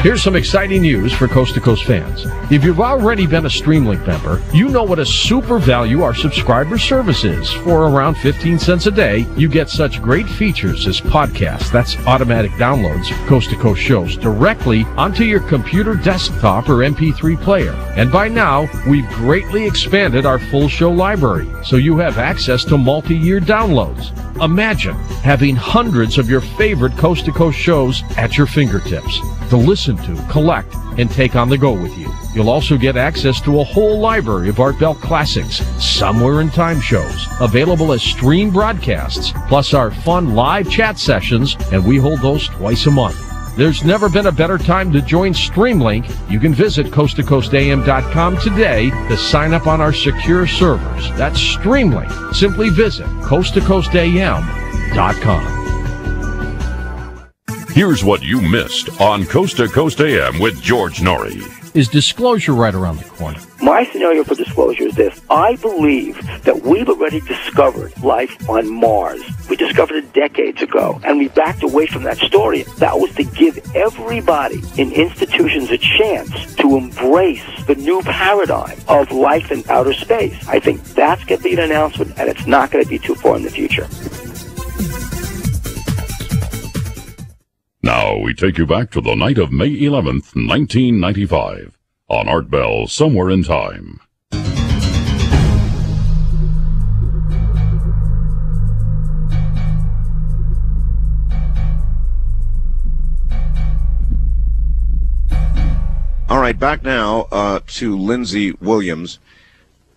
Here's some exciting news for Coast to Coast fans. If you've already been a Streamlink member, you know what a super value our subscriber service is. For around 15 cents a day, you get such great features as podcasts, that's automatic downloads, Coast to Coast shows, directly onto your computer, desktop, or MP3 player. And by now, we've greatly expanded our full show library, so you have access to multi-year downloads. Imagine having hundreds of your favorite Coast to Coast shows at your fingertips to listen to, collect, and take on the go with you. You'll also get access to a whole library of Art Bell classics, Somewhere in Time shows, available as stream broadcasts, plus our fun live chat sessions, and we hold those twice a month. There's never been a better time to join Streamlink. You can visit coasttocoastam.com today to sign up on our secure servers. That's Streamlink. Simply visit coasttocoastam.com. Here's what you missed on Coast to Coast AM with George Norrie. Is disclosure right around the corner? My scenario for disclosure is this. I believe that we've already discovered life on Mars. We discovered it decades ago, and we backed away from that story. That was to give everybody in institutions a chance to embrace the new paradigm of life in outer space. I think that's going to be an announcement, and it's not going to be too far in the future. Now we take you back to the night of May 11th, 1995, on Art Bell, Somewhere in Time. All right, back now to Lindsay Williams.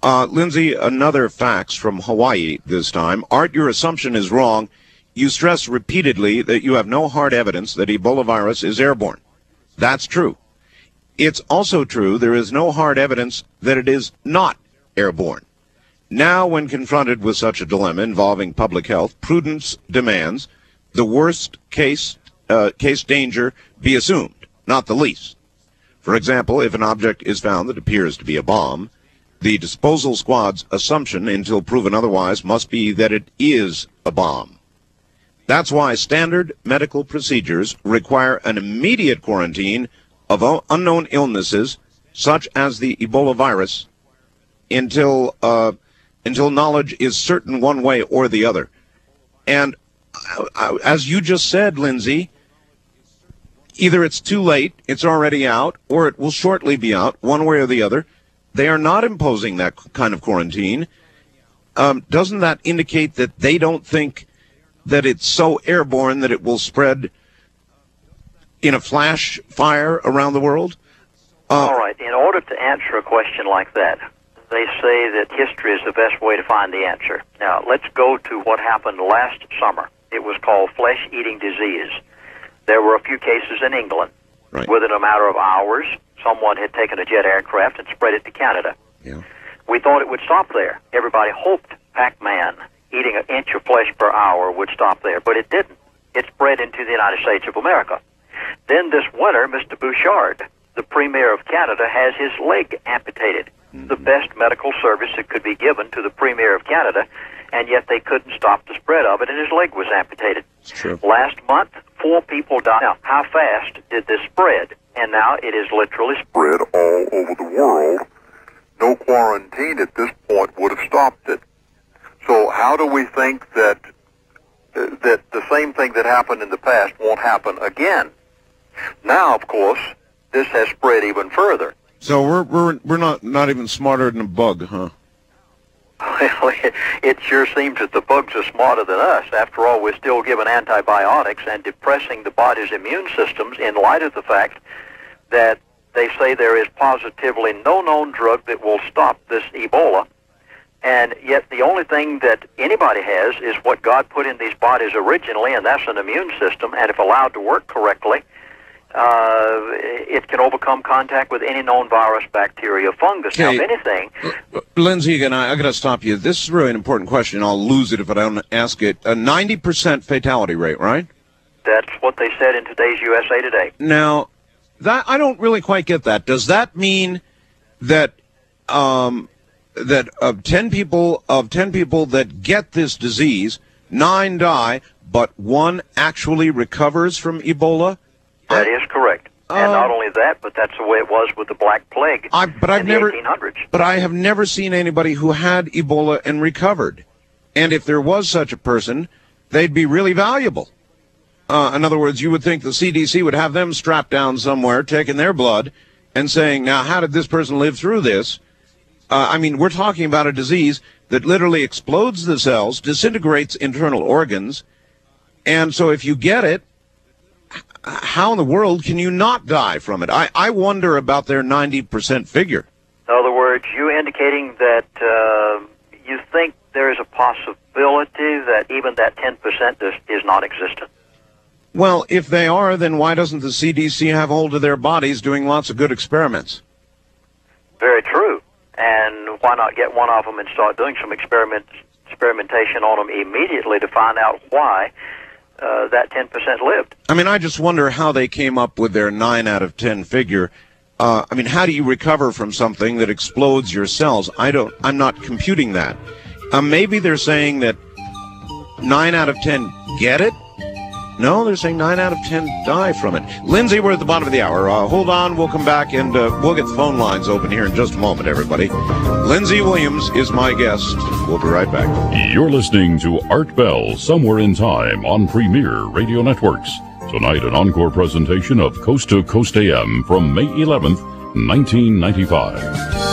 Lindsay, another fax from Hawaii this time. Art, your assumption is wrong. You stress repeatedly that you have no hard evidence that Ebola virus is airborne. That's true. It's also true there is no hard evidence that it is not airborne. Now, when confronted with such a dilemma involving public health, prudence demands the worst case danger be assumed, not the least. For example, if an object is found that appears to be a bomb, the disposal squad's assumption, until proven otherwise, must be that it is a bomb. That's why standard medical procedures require an immediate quarantine of unknown illnesses, such as the Ebola virus, until knowledge is certain one way or the other. And as you just said, Lindsay, either it's too late, it's already out, or it will shortly be out, one way or the other. They are not imposing that kind of quarantine. Doesn't that indicate that they don't think that it's so airborne that it will spread in a flash fire around the world? All right. In order to answer a question like that, they say that history is the best way to find the answer. Now, let's go to what happened last summer. It was called flesh-eating disease. There were a few cases in England. Right. Within a matter of hours, someone had taken a jet aircraft and spread it to Canada. Yeah. We thought it would stop there. Everybody hoped Pac-Man, eating an inch of flesh per hour, would stop there, but it didn't. It spread into the United States of America. Then this winter, Mr. Bouchard, the Premier of Canada, has his leg amputated. The best medical service that could be given to the Premier of Canada, and yet they couldn't stop the spread of it, and his leg was amputated. It's true. Last month, 4 people died. Now, how fast did this spread? And now it is literally spread all over the world. No quarantine at this point would have stopped it. So how do we think that the same thing that happened in the past won't happen again? Now, of course, this has spread even further. So we're not even smarter than a bug, huh? Well, it sure seems that the bugs are smarter than us. After all, we're still given antibiotics and depressing the body's immune systems in light of the fact that they say there is positively no known drug that will stop this Ebola. And yet the only thing that anybody has is what God put in these bodies originally, and that's an immune system. And if allowed to work correctly, it can overcome contact with any known virus, bacteria, fungus. Okay. Now, if anything... Lindsay, again, I got to stop you. This is really an important question. I'll lose it if I don't ask it. A 90% fatality rate, right? That's what they said in today's USA Today. Now, that I don't really quite get that. Does that mean that that of 10 people that get this disease, 9 die, but 1 actually recovers from Ebola? That is correct. And not only that, but that's the way it was with the Black Plague in the 1800s. But I have never seen anybody who had Ebola and recovered. And if there was such a person, they'd be really valuable. In other words, you would think the CDC would have them strapped down somewhere, taking their blood, and saying, now, how did this person live through this? I mean, we're talking about a disease that literally explodes the cells, disintegrates internal organs, and so if you get it, how in the world can you not die from it? I wonder about their 90% figure. In other words, you indicating that you think there is a possibility that even that 10% is non-existent? Well, if they are, then why doesn't the CDC have hold of their bodies doing lots of good experiments? Very true. And why not get one of them and start doing some experimentation on them immediately to find out why that 10% lived? I mean, I just wonder how they came up with their 9 out of 10 figure. I mean, how do you recover from something that explodes your cells? I'm not computing that. Maybe they're saying that 9 out of 10 get it? No, they're saying 9 out of 10 die from it. Lindsay, we're at the bottom of the hour. Hold on, we'll come back and we'll get the phone lines open here in just a moment, everybody. Lindsay Williams is my guest. We'll be right back. You're listening to Art Bell, Somewhere in Time on Premier Radio Networks. Tonight, an encore presentation of Coast to Coast AM from May 11th, 1995.